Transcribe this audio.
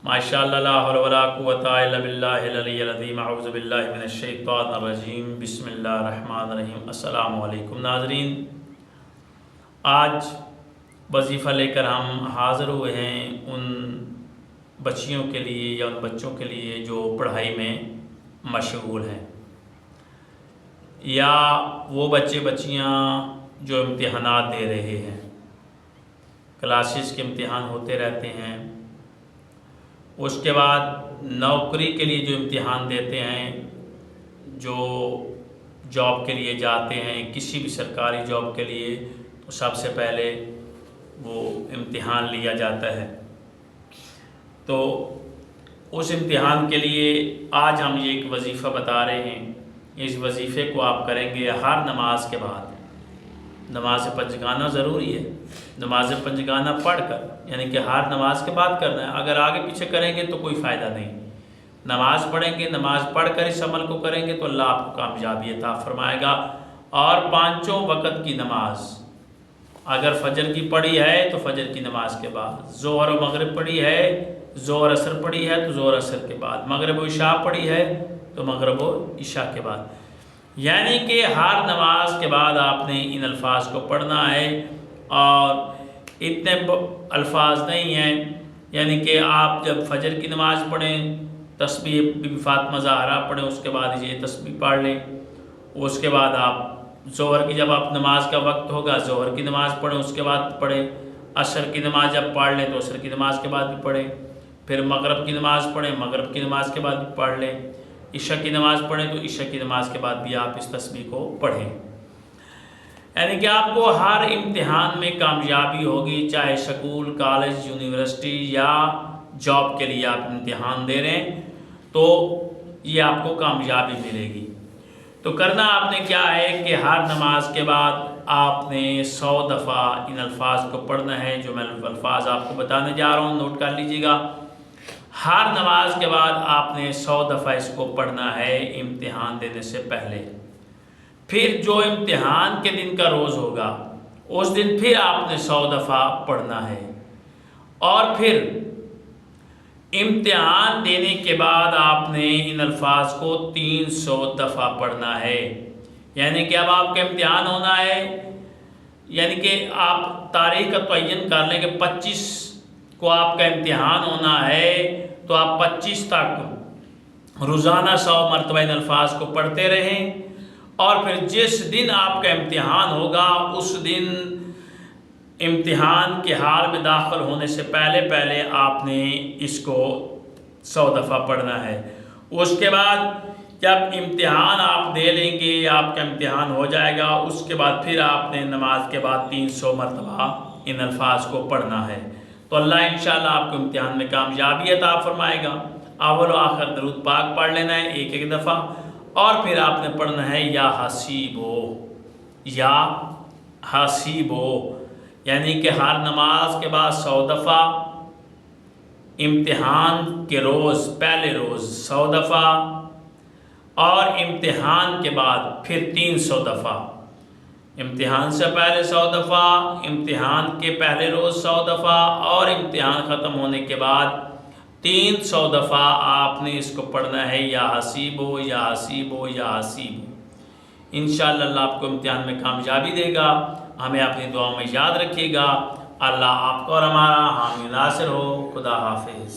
ماشاءاللہ لا حول ولا قوۃ الا باللہ العلی العظیم اعوذ باللہ من الشیطان الرجیم بسم اللہ الرحمن الرحیم۔ السلام علیکم ناظرین، آج وظیفہ لے کر ہم حاضر ہوئے ہیں ان بچیوں کے لیے یا ان بچوں کے لیے جو پڑھائی میں مشغول ہیں، یا وہ بچے بچیاں جو امتحانات دے رہے ہیں۔ کلاسز کے امتحان ہوتے رہتے ہیں، اس کے بعد نوکری کے لیے جو امتحان دیتے ہیں، جو جاب کے لیے جاتے ہیں، کسی بھی سرکاری جاب کے لیے، تو سب سے پہلے وہ امتحان لیا جاتا ہے۔ تو اس امتحان کے لیے آج ہم یہ ایک وظیفہ بتا رہے ہیں۔ اس وظیفے کو آپ کریں گے ہر نماز کے بعد۔ نماز پنجگانہ ضروری ہے، نماز پنجگانہ پڑھ کر، یعنی کہ ہر نماز کے بعد کرنا ہے۔ اگر آگے پیچھے کریں گے تو کوئی فائدہ نہیں۔ نماز پڑھیں گے، نماز پڑھ کر اس عمل کو کریں گے تو اللہ آپ کو کامیابی عطا فرمائے گا۔ اور پانچوں وقت کی نماز، اگر فجر کی پڑھی ہے تو فجر کی نماز کے بعد، ظہر و مغرب پڑھی ہے، ظہر اثر پڑھی ہے تو ظہر اثر کے بعد، مغرب و عشاء پڑھی ہے تو مغرب و عشاء کے بعد، یعنی کہ ہر نماز کے بعد آپ نے ان الفاظ کو پڑھنا ہے۔ اور اتنے الفاظ نہیں ہیں، یعنی کہ آپ جب فجر کی نماز پڑھیں تسبیح بی بی فاطمہ زہرا پڑھیں، اس کے بعد یہ تسبیح پڑھ لیں۔ اس کے بعد آپ ظہر کی جب آپ نماز کا وقت ہوگا ظہر کی نماز پڑھیں، اس کے بعد پڑھیں۔ عصر کی نماز جب پڑھ لیں تو عصر کی نماز کے بعد بھی پڑھیں۔ پھر مغرب کی نماز پڑھیں، مغرب کی نماز کے بعد بھی پڑھ لیں۔ عشاء کی نماز پڑھیں تو عشاء کی نماز کے بعد بھی آپ اس تسبیح کو پڑھیں۔ یعنی کہ آپ کو ہر امتحان میں کامیابی ہوگی، چاہے سکول، کالج، یونیورسٹی یا جاب کے لیے آپ امتحان دے رہے ہیں تو یہ آپ کو کامیابی ملے گی۔ تو کرنا آپ نے کیا ہے کہ ہر نماز کے بعد آپ نے 100 دفعہ ان الفاظ کو پڑھنا ہے، جو میں الفاظ آپ کو بتانے جا رہا ہوں، نوٹ کر لیجیے گا۔ ہر نماز کے بعد آپ نے 100 دفعہ اس کو پڑھنا ہے امتحان دینے سے پہلے۔ پھر جو امتحان کے دن کا روز ہوگا اس دن پھر آپ نے 100 دفعہ پڑھنا ہے۔ اور پھر امتحان دینے کے بعد آپ نے ان الفاظ کو 300 دفعہ پڑھنا ہے۔ یعنی کہ اب آپ کا امتحان ہونا ہے، یعنی کہ آپ تاریخ کا تعین کر لیں کہ 25 کو آپ کا امتحان ہونا ہے، تو آپ 25 تک روزانہ 100 مرتبہ ان الفاظ کو پڑھتے رہیں۔ اور پھر جس دن آپ کا امتحان ہوگا اس دن امتحان کے حال میں داخل ہونے سے پہلے آپ نے اس کو 100 دفعہ پڑھنا ہے۔ اس کے بعد جب امتحان آپ دے لیں گے، آپ کا امتحان ہو جائے گا، اس کے بعد پھر آپ نے نماز کے بعد 300 مرتبہ ان الفاظ کو پڑھنا ہے۔ تو اللہ انشاءاللہ آپ کو امتحان میں کامیابی عطا فرمائے گا۔ اول و آخر درود پاک پڑھ لینا ہے ایک دفعہ، اور پھر آپ نے پڑھنا ہے یا حسیبو، یا حسیبو، یعنی کہ ہر نماز کے بعد 100 دفعہ، امتحان کے روز پہلے روز 100 دفعہ، اور امتحان کے بعد پھر 300 دفعہ۔ امتحان سے پہلے 100 دفعہ، امتحان کے پہلے روز 100 دفعہ، اور امتحان ختم ہونے کے بعد 300 دفعہ آپ نے اس کو پڑھنا ہے، یا حسیبو یا حسیبو یا حسیبو۔ انشاءاللہ اللہ آپ کو امتحان میں کامیابی دے گا۔ ہمیں اپنی دعاؤں میں یاد رکھیے گا۔ اللہ آپ کو اور ہمارا حامی ناصر ہو۔ خدا حافظ۔